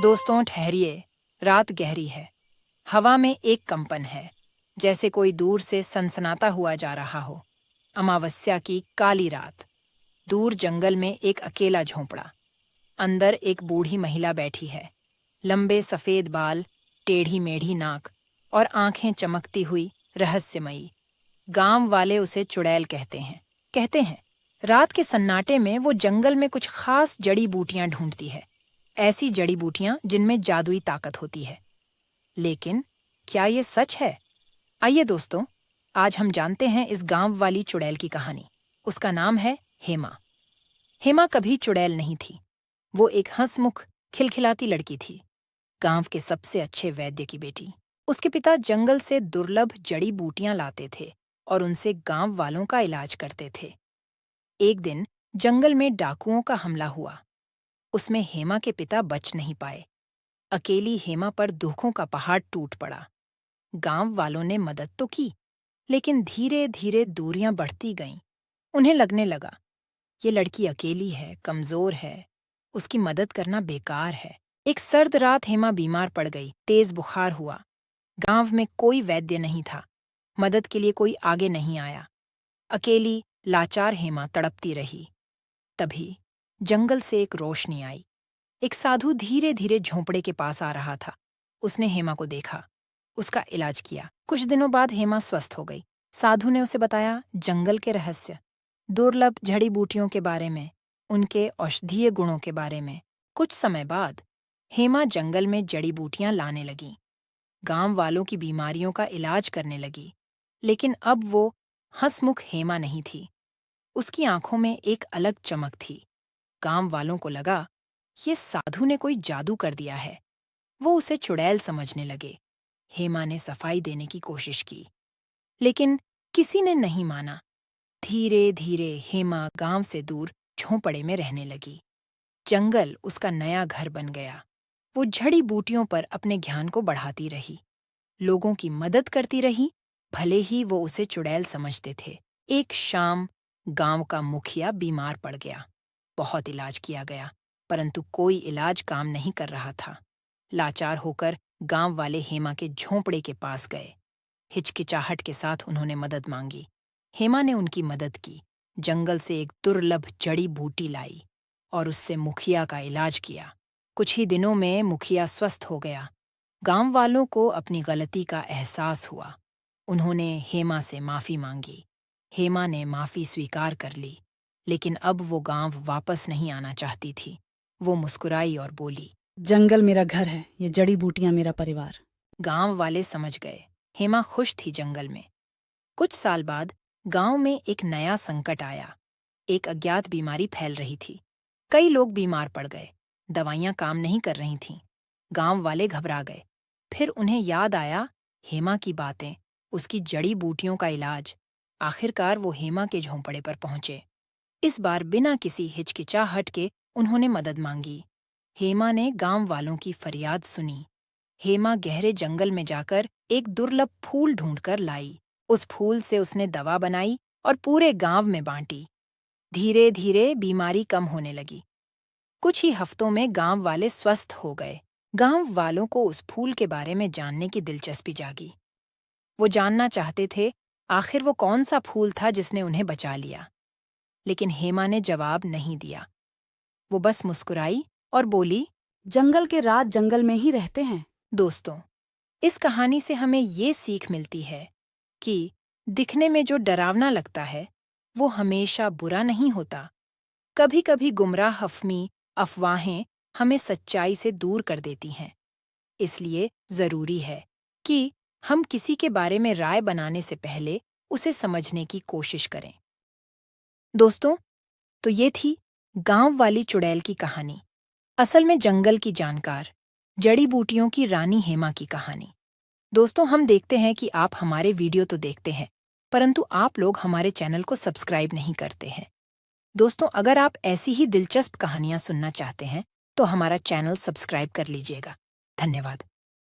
दोस्तों ठहरिए, रात गहरी है। हवा में एक कंपन है, जैसे कोई दूर से सनसनाता हुआ जा रहा हो। अमावस्या की काली रात। दूर जंगल में एक अकेला झोंपड़ा। अंदर एक बूढ़ी महिला बैठी है। लंबे सफेद बाल, टेढ़ी मेढ़ी नाक और आंखें चमकती हुई, रहस्यमयी। गांव वाले उसे चुड़ैल कहते हैं। रात के सन्नाटे में वो जंगल में कुछ खास जड़ी बूटियां ढूंढती है। ऐसी जड़ी बूटियां जिनमें जादुई ताकत होती है। लेकिन क्या ये सच है? आइए दोस्तों, आज हम जानते हैं इस गांव वाली चुड़ैल की कहानी। उसका नाम है हेमा। हेमा कभी चुड़ैल नहीं थी। वो एक हंसमुख, खिलखिलाती लड़की थी। गांव के सबसे अच्छे वैद्य की बेटी। उसके पिता जंगल से दुर्लभ जड़ी बूटियां लाते थे और उनसे गांव वालों का इलाज करते थे। एक दिन जंगल में डाकुओं का हमला हुआ। उसमें हेमा के पिता बच नहीं पाए। अकेली हेमा पर दुखों का पहाड़ टूट पड़ा। गांव वालों ने मदद तो की, लेकिन धीरे धीरे दूरियां बढ़ती गईं। उन्हें लगने लगा, ये लड़की अकेली है, कमजोर है, उसकी मदद करना बेकार है। एक सर्द रात हेमा बीमार पड़ गई, तेज बुखार हुआ। गांव में कोई वैद्य नहीं था, मदद के लिए कोई आगे नहीं आया। अकेली, लाचार हेमा तड़पती रही। तभी जंगल से एक रोशनी आई। एक साधु धीरे धीरे झोंपड़े के पास आ रहा था। उसने हेमा को देखा, उसका इलाज किया। कुछ दिनों बाद हेमा स्वस्थ हो गई। साधु ने उसे बताया जंगल के रहस्य, दुर्लभ जड़ी बूटियों के बारे में, उनके औषधीय गुणों के बारे में। कुछ समय बाद हेमा जंगल में जड़ी बूटियां लाने लगी। गांव वालों की बीमारियों का इलाज करने लगी। लेकिन अब वो हंसमुख हेमा नहीं थी। उसकी आंखों में एक अलग चमक थी। गांव वालों को लगा, ये साधु ने कोई जादू कर दिया है। वो उसे चुड़ैल समझने लगे। हेमा ने सफाई देने की कोशिश की, लेकिन किसी ने नहीं माना। धीरे धीरे हेमा गांव से दूर झोंपड़े में रहने लगी। जंगल उसका नया घर बन गया। वो जड़ी बूटियों पर अपने ज्ञान को बढ़ाती रही, लोगों की मदद करती रही, भले ही वो उसे चुड़ैल समझते थे। एक शाम गांव का मुखिया बीमार पड़ गया। बहुत इलाज किया गया, परंतु कोई इलाज काम नहीं कर रहा था। लाचार होकर गांव वाले हेमा के झोंपड़े के पास गए। हिचकिचाहट के साथ उन्होंने मदद मांगी। हेमा ने उनकी मदद की। जंगल से एक दुर्लभ जड़ी बूटी लाई और उससे मुखिया का इलाज किया। कुछ ही दिनों में मुखिया स्वस्थ हो गया। गांव वालों को अपनी गलती का एहसास हुआ। उन्होंने हेमा से माफी मांगी। हेमा ने माफी स्वीकार कर ली, लेकिन अब वो गांव वापस नहीं आना चाहती थी। वो मुस्कुराई और बोली, जंगल मेरा घर है, ये जड़ी बूटियां मेरा परिवार। गांव वाले समझ गए, हेमा खुश थी जंगल में। कुछ साल बाद गांव में एक नया संकट आया। एक अज्ञात बीमारी फैल रही थी। कई लोग बीमार पड़ गए। दवाइयां काम नहीं कर रही थीं। गांव वाले घबरा गए। फिर उन्हें याद आया हेमा की बातें, उसकी जड़ी बूटियों का इलाज। आखिरकार वो हेमा के झोंपड़े पर पहुंचे। इस बार बिना किसी हिचकिचाहट के उन्होंने मदद मांगी। हेमा ने गांव वालों की फरियाद सुनी। हेमा गहरे जंगल में जाकर एक दुर्लभ फूल ढूंढकर लाई। उस फूल से उसने दवा बनाई और पूरे गांव में बांटी। धीरे धीरे बीमारी कम होने लगी। कुछ ही हफ्तों में गांव वाले स्वस्थ हो गए। गांव वालों को उस फूल के बारे में जानने की दिलचस्पी जागी। वो जानना चाहते थे आखिर वो कौन सा फूल था जिसने उन्हें बचा लिया। लेकिन हेमा ने जवाब नहीं दिया। वो बस मुस्कुराई और बोली, जंगल के राज जंगल में ही रहते हैं। दोस्तों, इस कहानी से हमें ये सीख मिलती है कि दिखने में जो डरावना लगता है, वो हमेशा बुरा नहीं होता। कभी कभी गुमराह अफवाहें हमें सच्चाई से दूर कर देती हैं। इसलिए जरूरी है कि हम किसी के बारे में राय बनाने से पहले उसे समझने की कोशिश करें। दोस्तों, तो ये थी गांव वाली चुड़ैल की कहानी। असल में जंगल की जानकार, जड़ी बूटियों की रानी हेमा की कहानी। दोस्तों, हम देखते हैं कि आप हमारे वीडियो तो देखते हैं, परंतु आप लोग हमारे चैनल को सब्सक्राइब नहीं करते हैं। दोस्तों, अगर आप ऐसी ही दिलचस्प कहानियां सुनना चाहते हैं, तो हमारा चैनल सब्सक्राइब कर लीजिएगा। धन्यवाद।